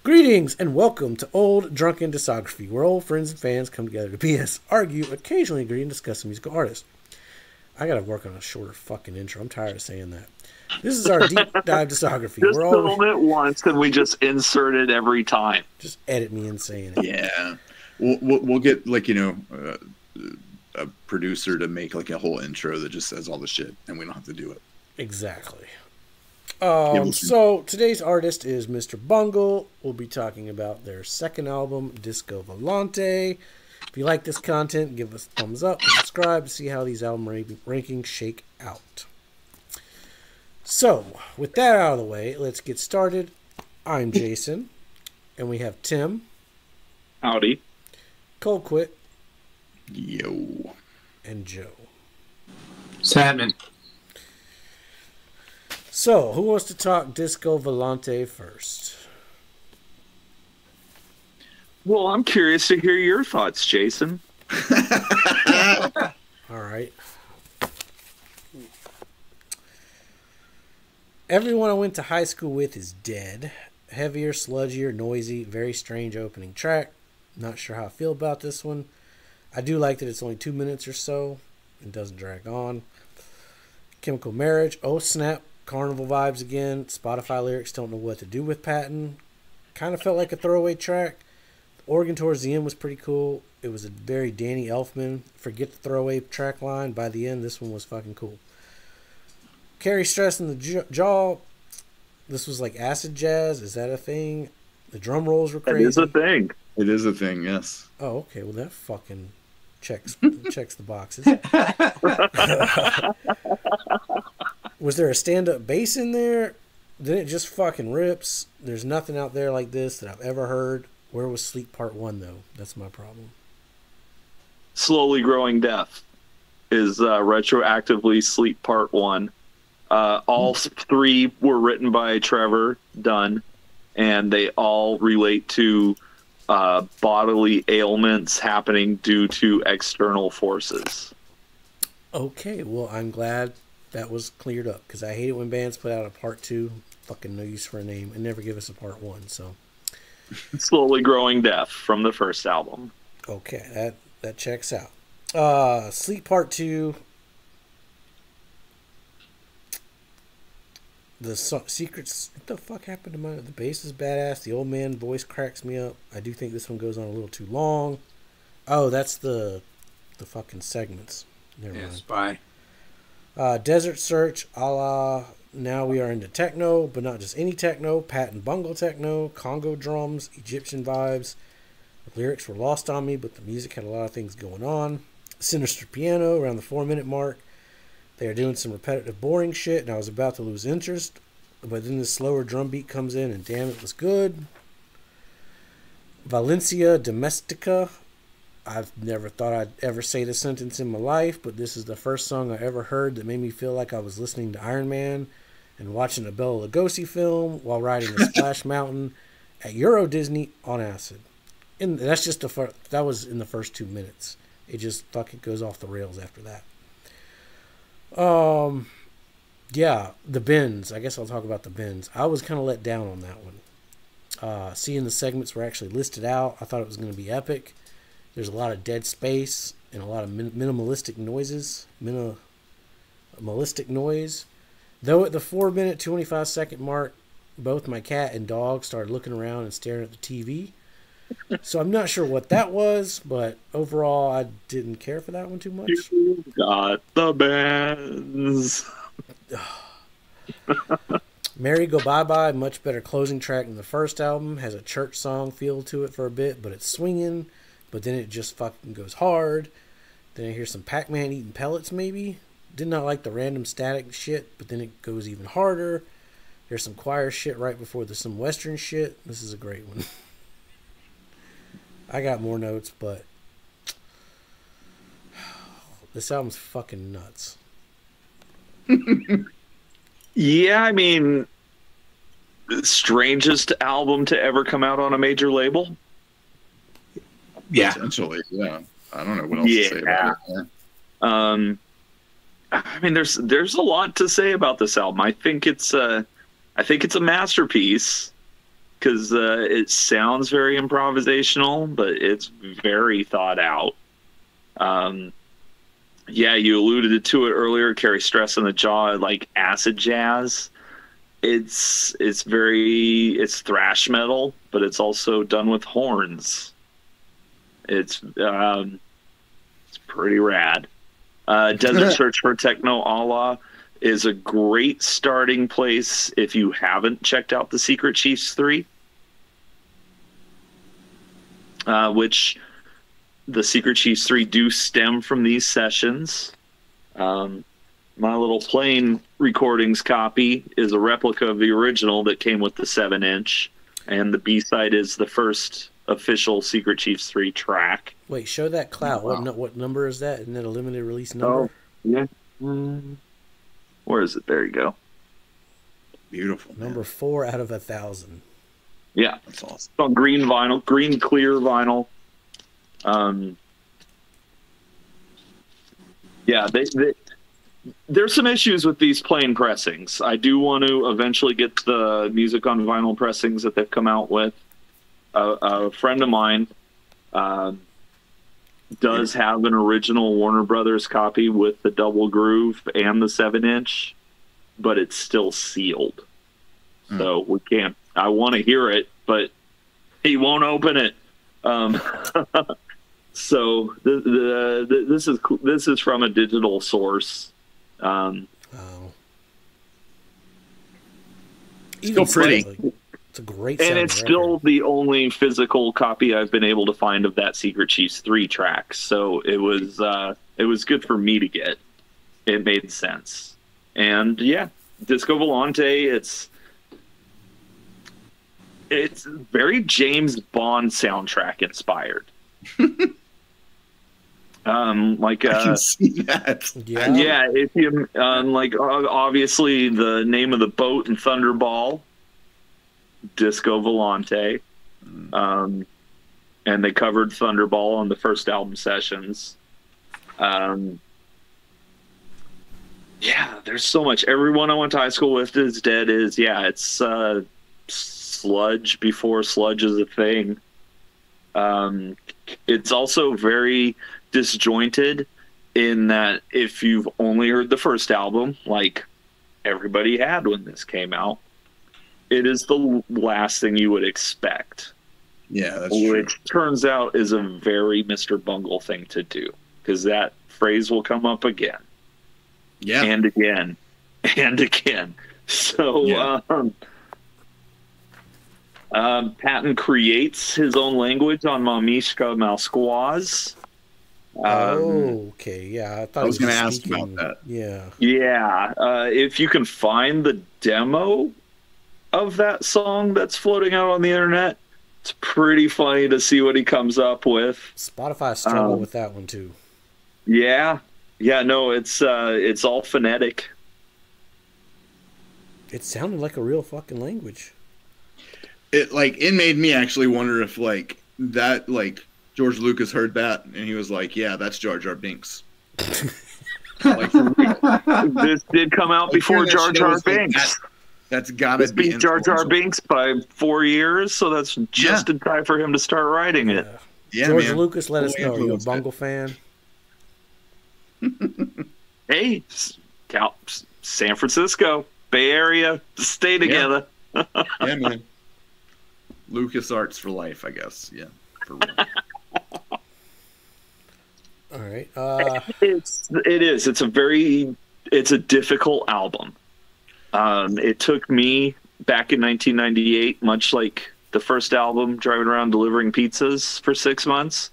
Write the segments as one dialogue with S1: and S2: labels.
S1: Greetings and welcome to Old Drunken Discography, where old friends and fans come together to BS, argue, occasionally agree, and discuss a musical artist. I gotta work on a shorter fucking intro. I'm tired of saying that. This is our deep dive discography.
S2: Just film it once and we just insert it every time.
S1: Just edit me in saying it.
S3: Yeah, we'll get like a producer to make like a whole intro that just says all the shit, and we don't have to do it.
S1: Exactly. So today's artist is Mr. Bungle. We'll be talking about their second album, Disco Violante. If you like this content, give us a thumbs up and subscribe to see how these album rankings shake out. So, with that out of the way, let's get started. I'm Jason, and we have Tim.
S2: Howdy.
S1: Colquitt.
S3: Yo.
S1: And Joe.
S4: Salmon.
S1: So, who wants to talk Disco Violante first?
S2: Well, I'm curious to hear your thoughts, Jason.
S1: All right. Everyone I went to high school with is dead. Heavier, sludgier, noisy, very strange opening track. Not sure how I feel about this one. I do like that it's only 2 minutes or so and doesn't drag on. Chemical Marriage. Oh, snap. Carnival vibes again. Spotify lyrics don't know what to do with Patton. Kind of felt like a throwaway track. The organ towards the end was pretty cool. It was a very Danny Elfman. Forget the throwaway track line. By the end, this one was fucking cool. Carry Stress in the jaw. This was like acid jazz. Is that a thing? The drum rolls were crazy.
S2: It is a thing.
S3: It is a thing, yes.
S1: Oh, okay. Well, that fucking checks the boxes. Was there a stand-up bass in there? Then it just fucking rips. There's nothing out there like this that I've ever heard. Where was Sleep Part 1, though? That's my problem.
S2: Slowly Growing Death is retroactively Sleep Part 1. All three were written by Trevor Dunn, and they all relate to bodily ailments happening due to external forces.
S1: Okay, well, I'm glad that was cleared up, because I hate it when bands put out a Part 2, fucking no use for a name, and never give us a Part 1, so.
S2: Slowly Growing Death from the first album.
S1: Okay, that checks out. Sleep Part 2. The secrets. What the fuck happened to the bass is badass. The old man voice cracks me up. I do think this one goes on a little too long. Oh, that's the fucking segments. Never mind.
S4: Spy.
S1: Desert Search, a la Now We Are Into Techno, but not just any techno. Pat and Bungle techno, Congo drums, Egyptian vibes. The lyrics were lost on me, but the music had a lot of things going on. Sinister piano around the 4-minute mark. They are doing some repetitive, boring shit, and I was about to lose interest. But then the slower drum beat comes in, and damn, it was good. Valencia Domestica. I've never thought I'd ever say this sentence in my life, but this is the first song I ever heard that made me feel like I was listening to Iron Man and watching a Bela Lugosi film while riding a Splash Mountain at Euro Disney on acid. And that's just that was in the first 2 minutes. It just fucking goes off the rails after that. Yeah, the bins. I guess I'll talk about the bins. I was kind of let down on that one. Seeing the segments were actually listed out, I thought it was going to be epic. There's a lot of dead space and a lot of minimalistic noises. Minimalistic noise. Though at the 4-minute, 25-second mark, both my cat and dog started looking around and staring at the TV. So I'm not sure what that was, but overall I didn't care for that one too much.
S2: You got the bands.
S1: Merry Go Bye Bye, much better closing track than the first album. Has a church song feel to it for a bit, but it's swinging. But then it just fucking goes hard. Then I hear some Pac-Man eating pellets maybe. Did not like the random static shit, but then it goes even harder. There's some choir shit right before there's some western shit. This is a great one. I got more notes, but this album's fucking nuts.
S2: Yeah, I mean, strangest album to ever come out on a major label.
S4: Yeah.
S3: Potentially, yeah. I don't know what else to say about it.
S2: I mean, there's a lot to say about this album. I think it's a masterpiece, because it sounds very improvisational, but it's very thought out. Yeah, you alluded to it earlier. Carry Stress in the Jaw, like acid jazz. It's thrash metal, but it's also done with horns. It's pretty rad. Desert Search for Techno Allah is a great starting place if you haven't checked out the Secret Chiefs 3, which the Secret Chiefs 3 do stem from these sessions. My little plain recordings copy is a replica of the original that came with the 7-inch, and the B-side is the first official Secret Chiefs 3 track.
S1: Wait, show that clout.
S2: Wow.
S1: What number is that? Isn't that a limited release number?
S2: Oh, yeah. Where is it? There you go.
S3: Beautiful.
S1: Number 4 out of 1,000.
S2: Yeah.
S3: That's awesome.
S2: It's on green vinyl, green clear vinyl. Yeah, there's some issues with these plain pressings. I do want to eventually get the music on vinyl pressings that they've come out with. A friend of mine does have an original Warner Brothers copy with the double groove and the 7-inch, but it's still sealed. So we can't. I want to hear it, but he won't open it. So this is from a digital source.
S1: Oh.
S3: Still pretty.
S1: It's a great
S2: And
S1: sounding
S2: it's still
S1: record.
S2: the only physical copy I've been able to find of that Secret Chiefs 3 track. So it was good for me to get. It made sense. And yeah, Disco Volante, it's very James Bond soundtrack inspired.
S3: I can see that.
S2: Yeah, if you like, obviously the name of the boat in Thunderball, Disco Volante, and they covered Thunderball on the first album sessions. Yeah, there's so much. Everyone I went to high school with is dead. It's sludge before sludge is a thing. It's also very disjointed in that if you've only heard the first album, like everybody had when this came out, it is the last thing you would expect.
S3: Yeah, that's true.
S2: Which turns out is a very Mr. Bungle thing to do, because that phrase will come up again.
S3: Yeah.
S2: And again. And again. So,
S3: Yeah.
S2: Patton creates his own language on Mamishka Malsquaz.
S1: Okay, yeah. I thought
S3: I was
S1: going to
S3: ask about that.
S1: Yeah.
S2: Yeah. If you can find the demo of that song that's floating out on the internet, it's pretty funny to see what he comes up with.
S1: Spotify struggled with that one too.
S2: Yeah. Yeah, no, it's all phonetic.
S1: It sounded like a real fucking language.
S3: It made me actually wonder if George Lucas heard that and he was like, yeah, that's Jar Jar Binks. For real.
S2: This did come out before Jar Jar Binks.
S3: That's gotta be
S2: beat Jar Jar Binks by 4 years, so that's just in time for him to start writing it.
S3: Yeah,
S1: George
S3: man.
S1: Lucas, let us know. Are you a
S3: influenced it.
S1: Bungle fan?
S2: Hey, San Francisco, Bay Area, stay together.
S3: Yeah, man. Lucas Arts for life, I guess. Yeah, for real.
S1: All right.
S2: It is. It's a difficult album. It took me back in 1998, much like the first album, driving around delivering pizzas for 6 months.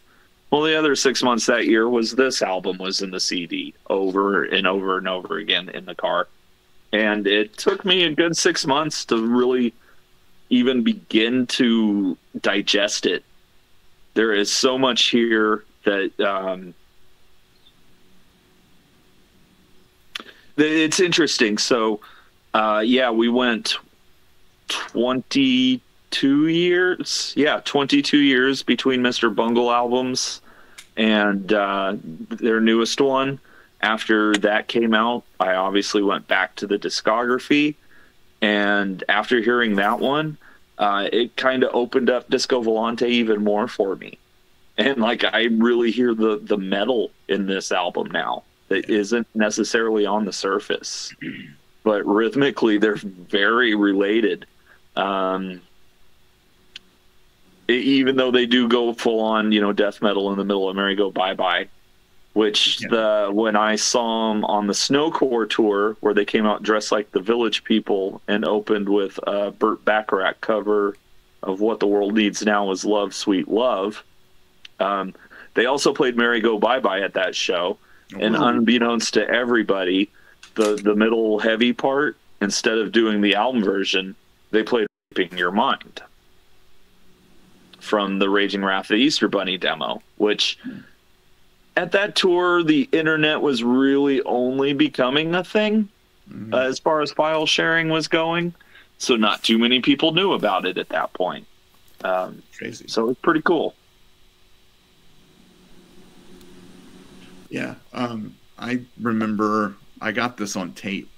S2: Well, the other 6 months that year was this album was in the CD over and over and over again in the car. And it took me a good 6 months to really even begin to digest it. There is so much here that it's interesting. So, we went 22 years. Yeah, 22 years between Mr. Bungle albums and their newest one. After that came out, I obviously went back to the discography. And after hearing that one, it kind of opened up Disco Volante even more for me. And like I really hear the metal in this album now that isn't necessarily on the surface, but rhythmically they're very related. Even though they do go full on, death metal in the middle of Merry Go Bye Bye, which when I saw them on the Snowcore tour where they came out dressed like the Village People and opened with a Burt Bacharach cover of What the World Needs Now Is Love, Sweet Love. They also played Merry Go Bye Bye at that show, and unbeknownst to everybody, the middle heavy part, instead of doing the album version, they played Raping Your Mind from the Raging Wrath of the Easter Bunny demo, which at that tour, the internet was really only becoming a thing as far as file sharing was going, so not too many people knew about it at that point.
S3: Crazy.
S2: So it's pretty cool.
S3: Yeah, I remember I got this on tape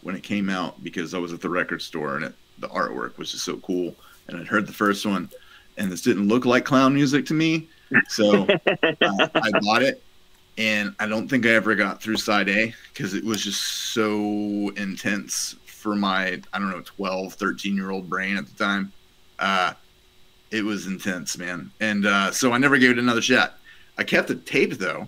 S3: when it came out because I was at the record store and the artwork was just so cool. And I'd heard the first one, and this didn't look like clown music to me, so I bought it. And I don't think I ever got through side A because it was just so intense for my, 12, 13-year-old brain at the time. It was intense, man. And so I never gave it another shot. I kept the tape, though,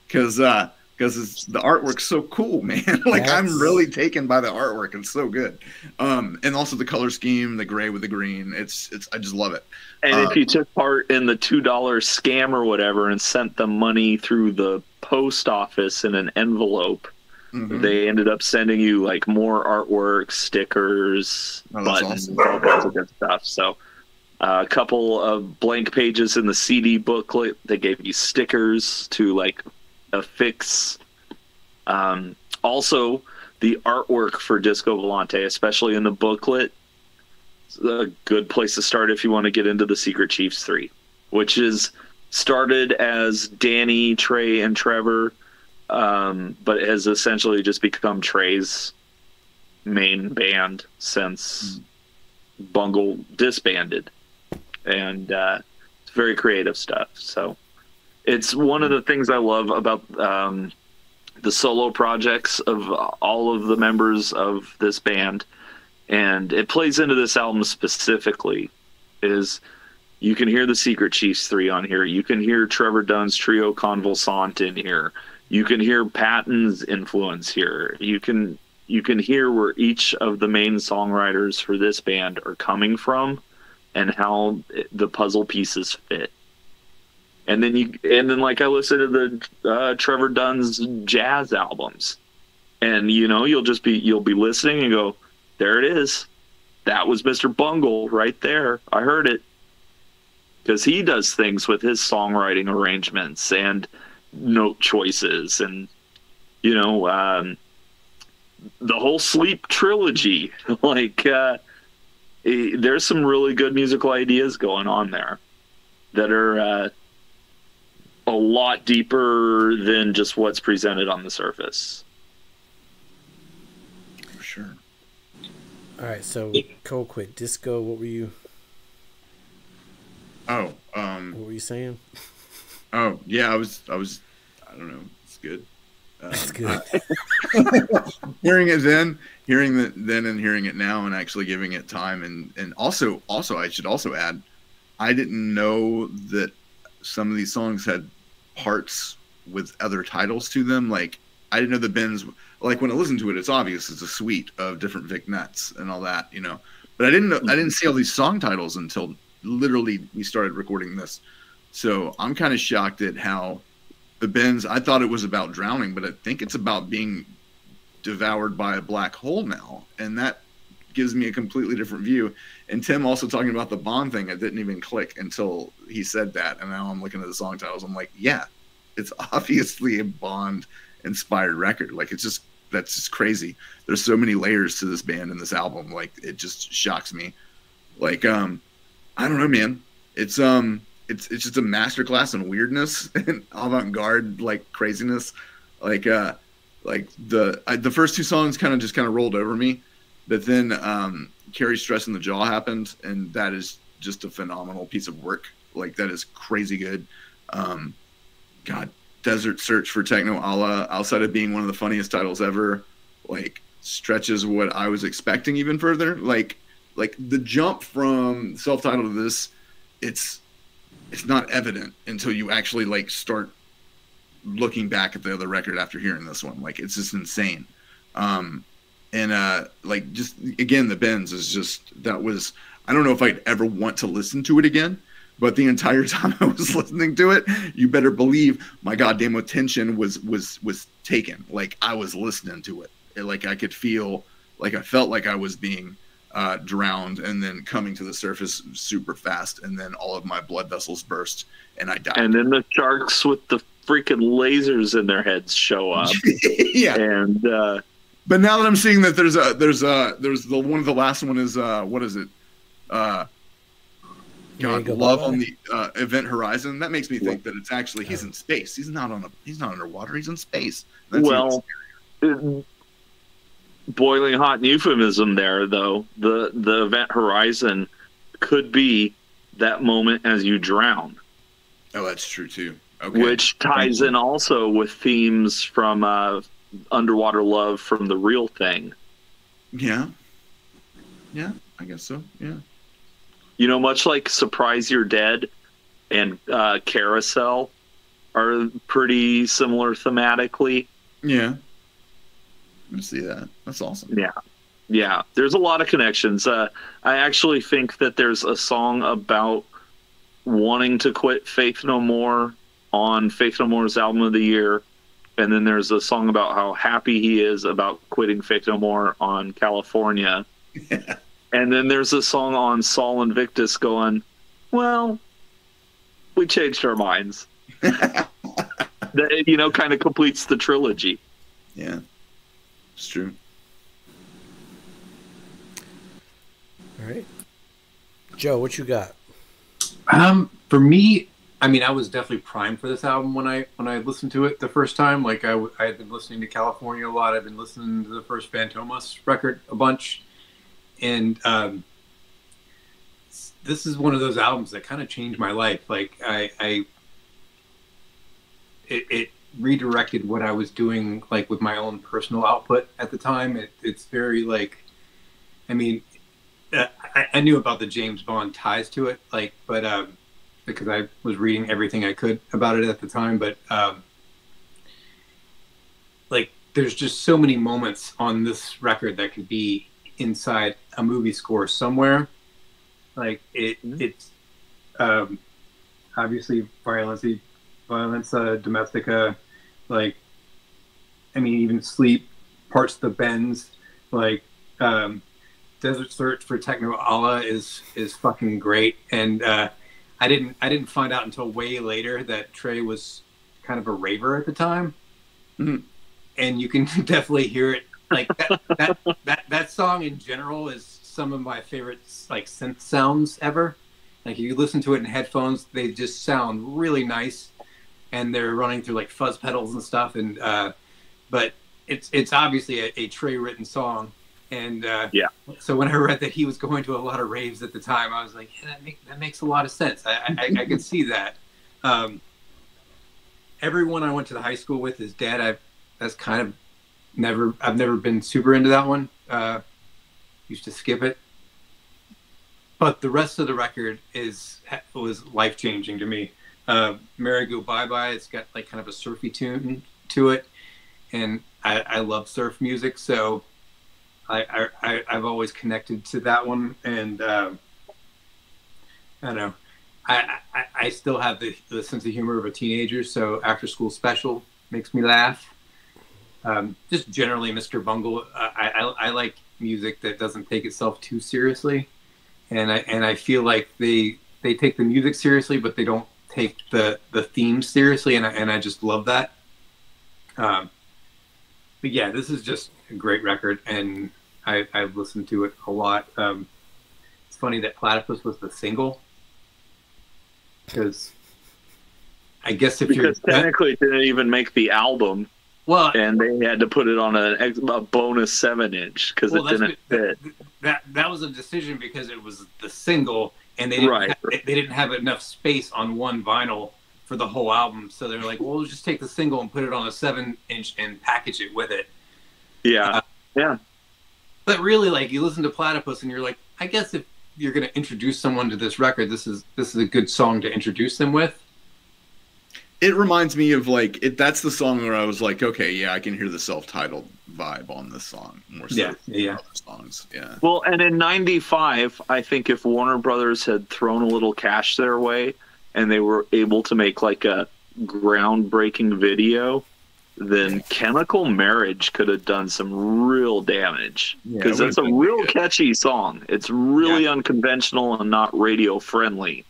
S3: because the artwork's so cool, man. I'm really taken by the artwork. It's so good. And also the color scheme, the gray with the green. It's I just love it.
S2: And if you took part in the $2 scam or whatever and sent them money through the post office in an envelope, they ended up sending you like more artwork, stickers, buttons,
S3: awesome.
S2: all kinds of good stuff. So a couple of blank pages in the CD booklet. They gave you stickers to like affix. Also, the artwork for Disco Volante, especially in the booklet, is a good place to start if you want to get into the Secret Chiefs 3, which is started as Danny, Trey, and Trevor, but has essentially just become Trey's main band since Bungle disbanded. And it's very creative stuff. So it's one of the things I love about the solo projects of all of the members of this band, and it plays into this album specifically, is you can hear the Secret Chiefs 3 on here. You can hear Trevor Dunn's Trio Convulsant in here. You can hear Patton's influence here. You can hear where each of the main songwriters for this band are coming from and how the puzzle pieces fit. And then like I listen to the Trevor Dunn's jazz albums, and you'll be listening and go, there it is. That was Mr. Bungle right there. I heard it. Because he does things with his songwriting arrangements and note choices, and the whole Sleep trilogy. There's some really good musical ideas going on there that are a lot deeper than just what's presented on the surface.
S3: For sure.
S1: All right, so Cole quit disco. What were you?
S3: What
S1: were you saying?
S3: Oh yeah, I was. I don't know. It's good.
S1: That's good.
S3: Hearing it then, and hearing it now, and actually giving it time, and also I should also add, I didn't know that some of these songs had parts with other titles to them. Like I didn't know the Bends. Like when I listen to it, it's obvious it's a suite of different Vic Nuts and all that, But I didn't see all these song titles until literally we started recording this. So I'm kind of shocked at how the Bends, I thought it was about drowning, but I think it's about being devoured by a black hole now. And that gives me a completely different view. And Tim also talking about the Bond thing, it didn't even click until he said that. And now I'm looking at the song titles. I'm like, yeah, it's obviously a Bond inspired record. Like that's just crazy. There's so many layers to this band and this album. Like it just shocks me. Like, I don't know, man. It's just a masterclass in weirdness and avant-garde like craziness. Like the first two songs kind of rolled over me, But then Carrie's Stress in the Jaw happened, and that is just a phenomenal piece of work. Like, that is crazy good. God, Desert Search for Techno Allah, outside of being one of the funniest titles ever, like, stretches what I was expecting even further. Like the jump from self-titled to this, it's not evident until you actually like start looking back at the other record after hearing this one. Like, it's just insane. Like, just again, the bends is just, that was, I don't know if I'd ever want to listen to it again, but the entire time I was listening to it, you better believe my goddamn attention was taken. Like, I was listening to it. Like, I could feel, like, I felt like I was being drowned and then coming to the surface super fast, and then all of my blood vessels burst and I died. And
S2: then the sharks with the freaking lasers in their heads show up.
S3: Yeah.
S2: And
S3: but now that I'm seeing that there's the one of the last one is what is it? God, Love on the Event Horizon. That makes me think that it's actually, he's in space. He's not underwater. He's in space. That's
S2: boiling hot euphemism there, though. The Event Horizon could be that moment as you drown.
S3: Oh, that's true too. Okay.
S2: Which ties in also with themes from Underwater Love from The Real Thing.
S3: Yeah. Yeah, I guess so. Yeah.
S2: You know, much like Surprise You're Dead and Carousel are pretty similar thematically.
S3: Yeah. I see that. That's awesome.
S2: Yeah. Yeah. There's a lot of connections. I actually think that there's a song about wanting to quit Faith No More on Faith No More's Album of the Year. And then there's a song about how happy he is about quitting Faith No More on California. Yeah. And then there's a song on Sol Invictus going, well, we changed our minds. That, you know, kind of completes the trilogy.
S3: Yeah, it's true.
S1: All right. Joe, what you got?
S4: For me, I mean, I was definitely primed for this album when I listened to it the first time. Like, I had been listening to California a lot. I've been listening to the first Fantomas record a bunch. And this is one of those albums that kind of changed my life. Like, it redirected what I was doing, like, with my own personal output at the time. It's very, like, I mean, I knew about the James Bond ties to it, like, but because I was reading everything I could about it at the time. But like, there's just so many moments on this record that could be inside a movie score somewhere. Like, it's obviously Violence Domestica, like, I mean, even Sleep, parts of the Bends, like, Desert Search for Techno Allah is fucking great. And I didn't find out until way later that Trey was kind of a raver at the time. Mm-hmm. And you can definitely hear it. Like, that song in general is some of my favorite, like, synth sounds ever. Like, if you listen to it in headphones, they just sound really nice, and they're running through, like, fuzz pedals and stuff. And but it's obviously a Trey written song. And yeah. So when I read that he was going to a lot of raves at the time, I was like, yeah, that makes a lot of sense. I could see that. Everyone I went to the high school with is dead. I've never been super into that one. Used to skip it. But the rest of the record was life-changing to me. Merry Go Bye Bye, it's got, like, kind of a surfy tune to it. And I love surf music, so I've always connected to that one. And I don't know. I still have the sense of humor of a teenager, so After School Special makes me laugh. Just generally, Mr. Bungle, I like music that doesn't take itself too seriously, and I feel like they take the music seriously, but they don't take the theme seriously, and I just love that. But yeah, this is just a great record, and I've listened to it a lot. It's funny that Platypus was the single, because I guess because
S2: technically it didn't even make the album.
S4: Well,
S2: and they had to put it on a bonus 7-inch because it didn't fit.
S4: That was a decision because it was the single, and they didn't have enough space on one vinyl for the whole album. So they're like, well, we'll just take the single and put it on a 7-inch and package it with it.
S2: Yeah, yeah.
S4: But really, like, you listen to Platypus and you're like, I guess if you're going to introduce someone to this record, this is a good song to introduce them with.
S3: It reminds me of like that's the song where I was like, okay, yeah, I can hear the self-titled vibe on this song more so than other songs. Yeah.
S2: Well, and in '95, I think if Warner Brothers had thrown a little cash their way and they were able to make like a groundbreaking video, then Chemical Marriage could have done some real damage because it's a real catchy song. It's really unconventional and not radio friendly.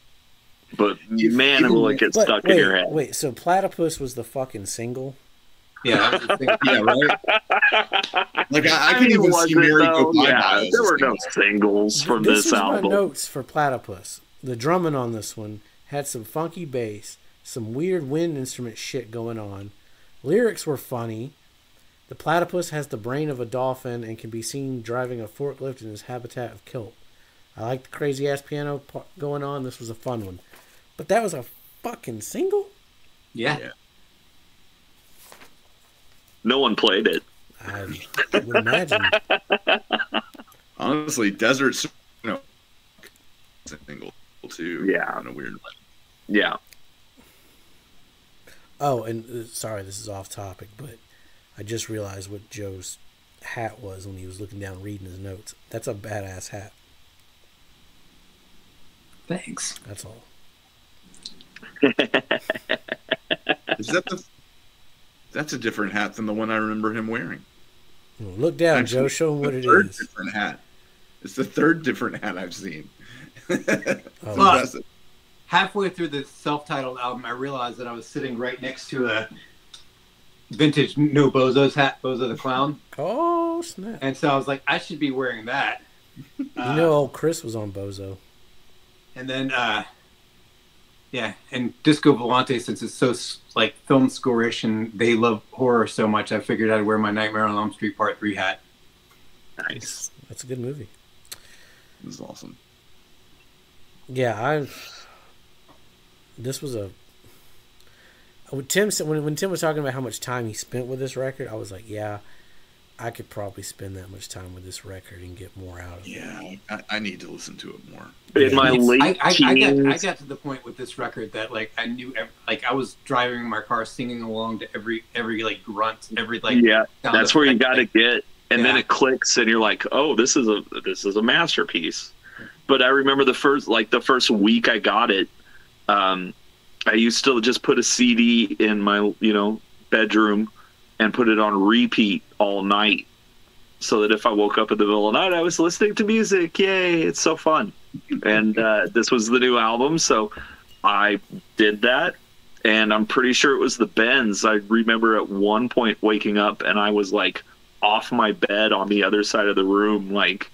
S2: But man, it will get stuck in your head.
S1: Wait, so Platypus was the fucking single?
S4: Yeah, that was the thing. Yeah,
S3: right. Like I can even see Mary Go Bye-Bye.
S2: There were no singles from this album.
S1: My notes for Platypus. The drumming on this one had some funky bass, some weird wind instrument shit going on. Lyrics were funny. The platypus has the brain of a dolphin and can be seen driving a forklift in his habitat of Kilt. I like the crazy ass piano part going on. This was a fun one. But that was a fucking single?
S4: Yeah.
S2: No one played it.
S1: I would imagine.
S3: Honestly, Desert, single too.
S2: Yeah.
S3: In a weird way.
S2: Yeah.
S1: Oh, and sorry, this is off topic, but I just realized what Joe's hat was when he was looking down reading his notes. That's a badass hat.
S4: Thanks.
S1: That's all.
S3: That's a different hat than the one I remember him wearing.
S1: Well, look down, actually, Joe. Show him what it is.
S3: Different hat. It's the third different hat I've seen.
S4: Impressive. Halfway through the self-titled album, I realized that I was sitting right next to a vintage No Bozo's hat, Bozo the Clown.
S1: Oh, snap.
S4: And so I was like, I should be wearing that.
S1: Old Chris was on Bozo.
S4: And then, and Disco Violante, since it's so, like, film score-ish and they love horror so much, I figured I'd wear my Nightmare on Elm Street Part 3 hat.
S2: Nice.
S1: That's a good movie.
S3: This is awesome.
S1: Yeah, this was a... When Tim was talking about how much time he spent with this record, I was like, yeah, I could probably spend that much time with this record and get more out of it.
S3: Yeah, I need to listen to it more.
S2: In my late teens...
S4: I got to the point with this record that, like, I knew... Like, I was driving in my car singing along to every like, grunt, every, like...
S2: Yeah, that's where you got to get... And then it clicks and you're like, oh, this is a masterpiece. But I remember the first week I got it, I used to just put a CD in my, bedroom and put it on repeat all night so that if I woke up in the middle of the night, I was listening to music. Yay, it's so fun. And this was the new album, so I did that. And I'm pretty sure it was the Bends. I remember at one point waking up and I was like off my bed on the other side of the room, like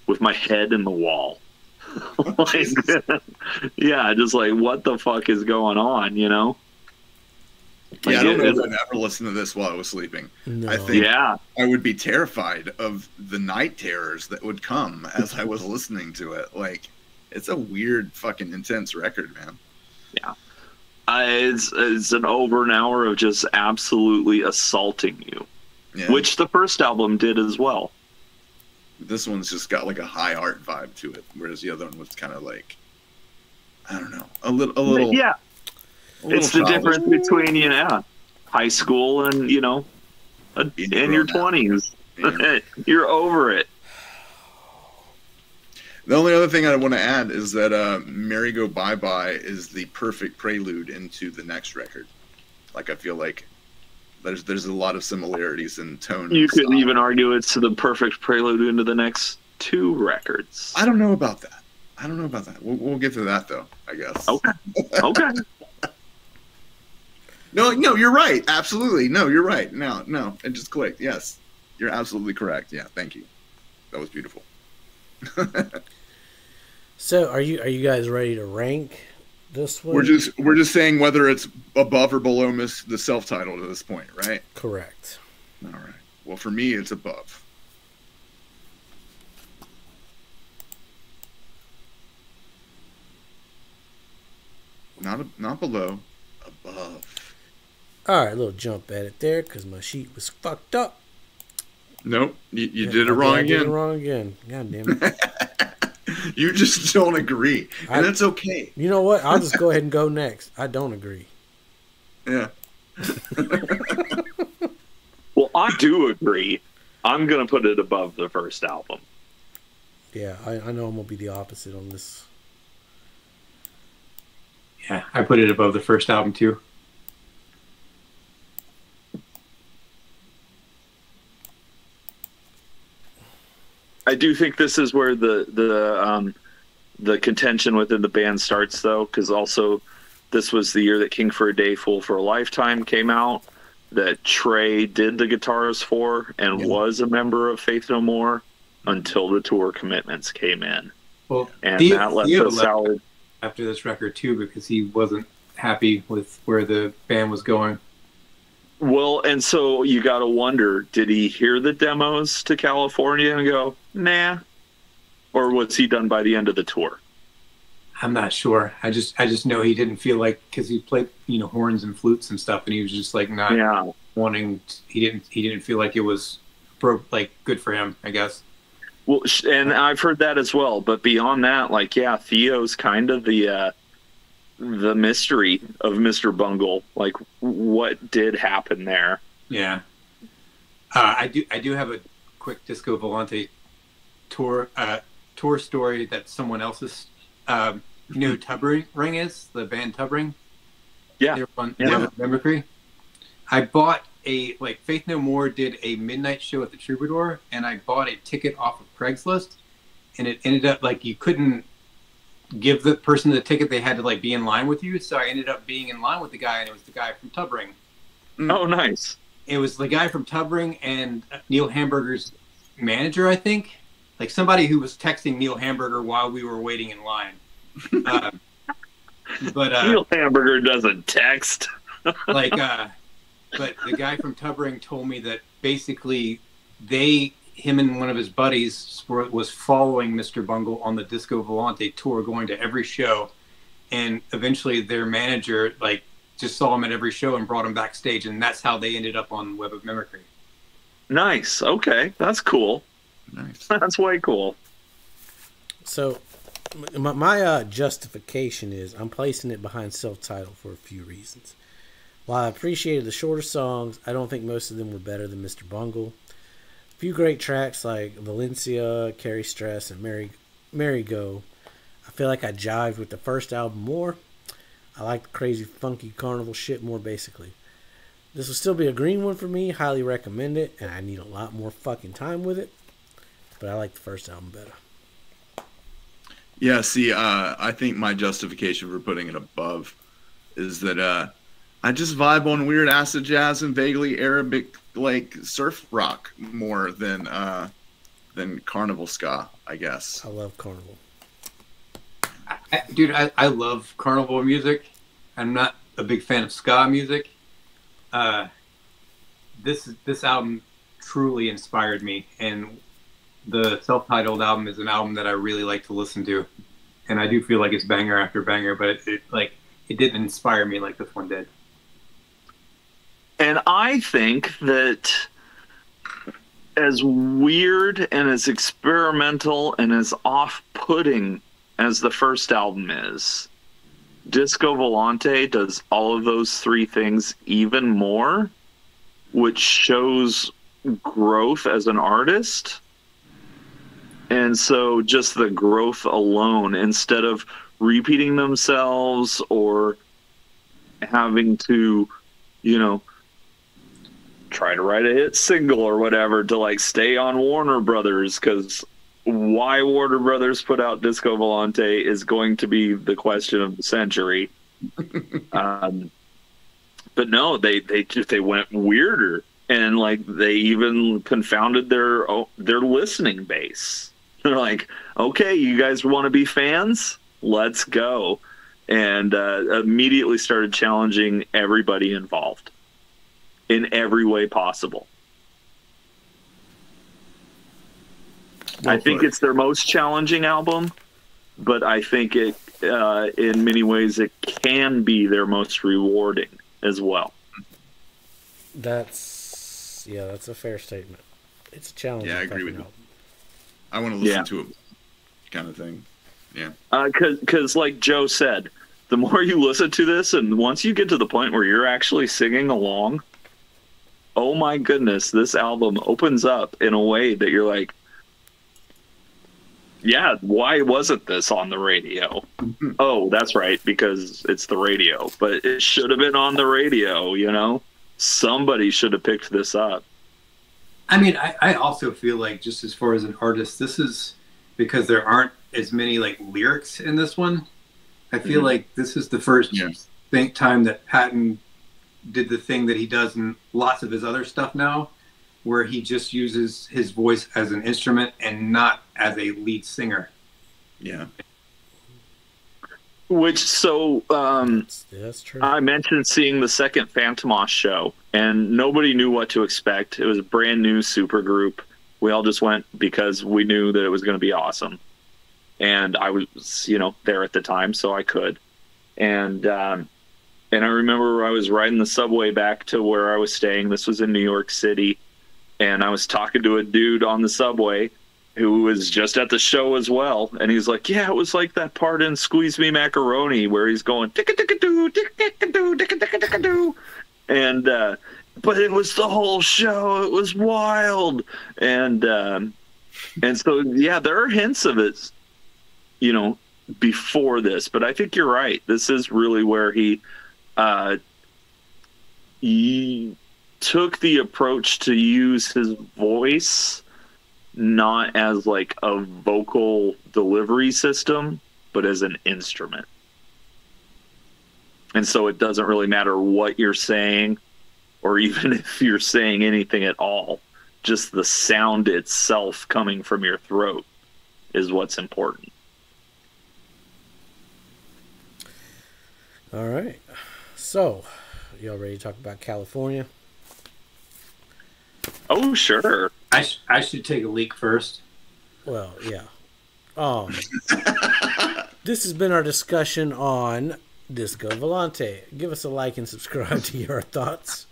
S2: with my head in the wall. Like, yeah, just like, what the fuck is going on,
S3: Like, yeah, I don't know if I'd ever listen to this while I was sleeping.
S1: No.
S3: I think I would be terrified of the night terrors that would come as I was listening to it. Like, it's a weird, fucking intense record, man.
S2: Yeah. It's an over an hour of just absolutely assaulting you, which the first album did as well.
S3: This one's just got like a high art vibe to it, whereas the other one was kind of like, I don't know, a little.
S2: Yeah, it's the difference between high school and in your 20s. Yeah. You're over it.
S3: The only other thing I want to add is that "Merry Go Bye Bye" is the perfect prelude into the next record. Like, I feel like there's a lot of similarities in tone.
S2: You could even argue it's the perfect prelude into the next two records.
S3: I don't know about that. We'll get to that though, I guess.
S2: Okay.
S3: No, you're right. Absolutely. No, you're right. No, it just clicked. Yes, you're absolutely correct. Yeah, thank you. That was beautiful.
S1: So, are you guys ready to rank This one,
S3: we're just saying whether it's above or below the self-titled at this point, right?
S1: correct.
S3: All right. Well, for me, it's above. Not below, above.
S1: All right, little jump at it there because my sheet was fucked up.
S3: Nope, you did it wrong
S1: I
S3: again.
S1: did it wrong again. God damn it.
S3: You just don't agree, and that's okay.
S1: You know what? I'll just go ahead and go next. I don't agree.
S3: Yeah.
S2: Well, I do agree. I'm going to put it above the first album.
S1: Yeah, I know I'm going to be the opposite on this.
S4: Yeah, I put it above the first album too.
S2: I do think this is where the contention within the band starts, though, because also this was the year that King for a Day, Fool for a Lifetime came out, that Trey did the guitars for and was a member of Faith No More until the tour commitments came in.
S4: Well,
S2: and
S4: Theo,
S2: that left
S4: Theo
S2: us out
S4: after this record too because he wasn't happy with where the band was going.
S2: Well, and so you got to wonder, did he hear the demos to California and go, nah? Or was he done by the end of the tour?
S4: I'm not sure. I just know he didn't feel like, because he played, horns and flutes and stuff, and he was just like not wanting. He didn't feel like it was good for him, I guess.
S2: Well, and I've heard that as well. But beyond that, Theo's kind of the mystery of Mr. Bungle. Like, what did happen there?
S4: Yeah, I do have a quick Disco Violante tour story that someone else's. You know who Tub-Ring is? The band Tub-Ring?
S2: Yeah.
S4: They were on Mimicry. I bought Faith No More did a midnight show at the Troubadour, and I bought a ticket off of Craigslist, and it ended up you couldn't give the person the ticket, they had to be in line with you, so I ended up being in line with the guy, and it was the guy from Tub-Ring.
S2: Oh, nice.
S4: It was the guy from Tub-Ring and Neil Hamburger's manager, I think. Somebody who was texting Neil Hamburger while we were waiting in line. But
S2: Neil Hamburger doesn't text.
S4: But the guy from Tub-Ring told me that basically him and one of his buddies was following Mr. Bungle on the Disco Volante tour, going to every show, and eventually their manager just saw him at every show and brought him backstage, and that's how they ended up on Web of Mimicry.
S2: Nice. Okay, that's cool.
S3: Nice.
S2: That's way cool.
S1: So, my justification is I'm placing it behind self-titled for a few reasons. While I appreciated the shorter songs, I don't think most of them were better than Mr. Bungle. A few great tracks like Valencia, Carry Stress, and Merry Go. I feel like I jived with the first album more. I like the crazy, funky carnival shit more, basically. This will still be a green one for me. Highly recommend it, and I need a lot more fucking time with it. But I like the first album better.
S3: Yeah, see, I think my justification for putting it above is that I just vibe on weird acid jazz and vaguely Arabic surf rock more than carnival ska, I guess.
S1: I love carnival.
S4: Dude, I love carnival music. I'm not a big fan of ska music. This album truly inspired me, and the self-titled album is an album that I really like to listen to, and I do feel like it's banger after banger, but it didn't inspire me like this one did.
S2: And I think that as weird and as experimental and as off-putting as the first album is, Disco Volante does all of those three things even more, which shows growth as an artist. And so just the growth alone, instead of repeating themselves or having to, try to write a hit single or whatever to stay on Warner Brothers, because why Warner Brothers put out Disco Volante is going to be the question of the century. But no, they went weirder, and they even confounded their listening base. They're like, okay, you guys want to be fans? Let's go. and immediately started challenging everybody involved in every way possible. I think it's their most challenging album, but I think it, in many ways, it can be their most rewarding as well.
S1: That's a fair statement. It's a challenge.
S3: Yeah, I agree with you.
S1: Album.
S3: I want to listen to it, kind of thing. Yeah.
S2: Because like Joe said, the more you listen to this, and once you get to the point where you're actually singing along, oh my goodness, this album opens up in a way that you're like, yeah, why wasn't this on the radio? Oh, that's right, because it's the radio. But it should have been on the radio, you know? Somebody should have picked this up.
S4: I mean, I also feel like, just as far as an artist, this is because there aren't as many like lyrics in this one. I feel like this is the first time that Patton did the thing that he does in lots of his other stuff now, where he just uses his voice as an instrument and not as a lead singer.
S3: Yeah.
S2: Which, so,
S1: that's true.
S2: I mentioned seeing the second Phantomas show, and nobody knew what to expect. It was a brand new supergroup. We all just went because we knew that it was going to be awesome. And I was, there at the time, so I could. And I remember I was riding the subway back to where I was staying. This was in New York City. And I was talking to a dude on the subway who was just at the show as well. And he's like, yeah, it was like that part in Squeeze Me Macaroni where he's going, ticka-ticka-doo, ticka-ticka-doo, ticka-ticka-doo. And, but it was the whole show. It was wild. And so, yeah, there are hints of it, before this. But I think you're right. This is really where he took the approach to use his voice not as like a vocal delivery system, but as an instrument. And so it doesn't really matter what you're saying, or even if you're saying anything at all, just the sound itself coming from your throat is what's important.
S1: All right. So, y'all ready to talk about California?
S2: Oh, sure.
S4: I should take a leak first.
S1: Well, yeah. This has been our discussion on Disco Violante. Give us a like and subscribe to your thoughts.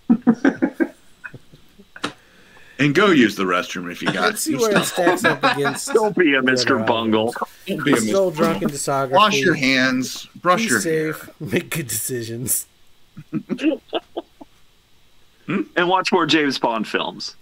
S3: And go use the restroom if you got.
S1: Let's see where it stacks up against.
S2: Don't be a Mr. Bungle.
S3: Don't be a
S1: Still
S3: Mr.
S1: drunk in discography.
S3: Wash your hands. Brush
S1: Be
S3: your
S1: safe.
S3: hair.
S1: Make good decisions.
S2: And watch more James Bond films.